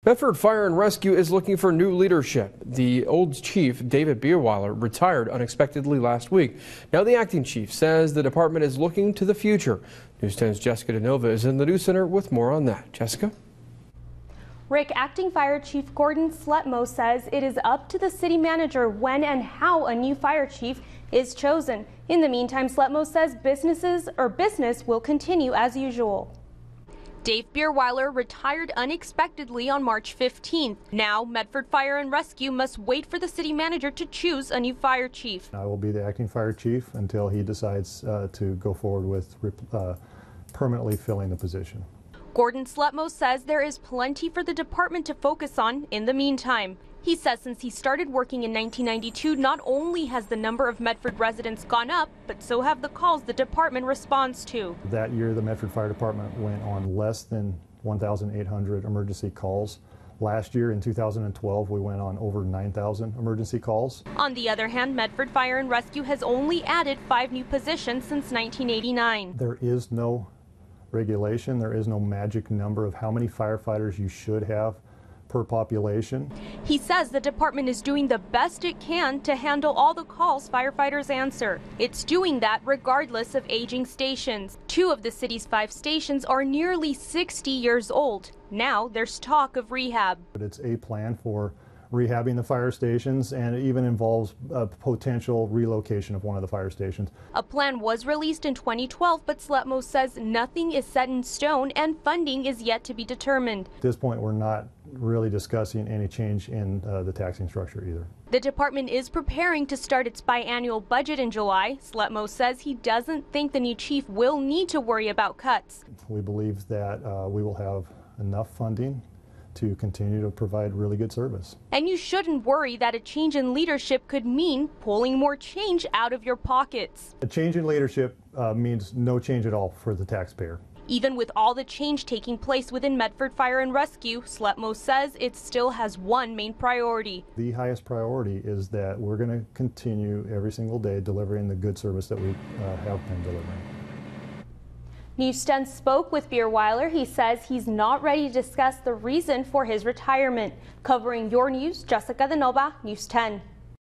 Medford Fire and Rescue is looking for new leadership. The old chief, Dave Bierwiler, retired unexpectedly last week. Now the acting chief says the department is looking to the future. News 10's Jessica DeNova is in the news center with more on that. Jessica? Rick, Acting Fire Chief Sletmoe says it is up to the city manager when and how a new fire chief is chosen. In the meantime, Sletmoe says business will continue as usual. Dave Bierwiler retired unexpectedly on March 15th. Now, Medford Fire and Rescue must wait for the city manager to choose a new fire chief. I will be the acting fire chief until he decides to go forward with permanently filling the position. Sletmoe says there is plenty for the department to focus on in the meantime. He says since he started working in 1992, not only has the number of Medford residents gone up, but so have the calls the department responds to. That year, the Medford Fire Department went on less than 1,800 emergency calls. Last year, in 2012, we went on over 9,000 emergency calls. On the other hand, Medford Fire and Rescue has only added 5 new positions since 1989. There is no regulation, there is no magic number of how many firefighters you should have per population. He says the department is doing the best it can to handle all the calls firefighters answer. It's doing that regardless of aging stations. 2 of the city's 5 stations are nearly 60 years old. Now there's talk of rehab. But it's a plan for rehabbing the fire stations, and it even involves a potential relocation of one of the fire stations. A plan was released in 2012, but Sletmoe says nothing is set in stone and funding is yet to be determined. At this point, we're not really discussing any change in the taxing structure either. The department is preparing to start its biannual budget in July. Sletmoe says he doesn't think the new chief will need to worry about cuts. We believe that we will have enough funding to continue to provide really good service. And you shouldn't worry that a change in leadership could mean pulling more change out of your pockets. A change in leadership means no change at all for the taxpayer. Even with all the change taking place within Medford Fire and Rescue, Sletmoe says it still has one main priority. The highest priority is that we're going to continue every single day delivering the good service that we have been delivering. News 10 spoke with Bierwiler. He says he's not ready to discuss the reason for his retirement. Covering your news, Jessica DeNova, News 10.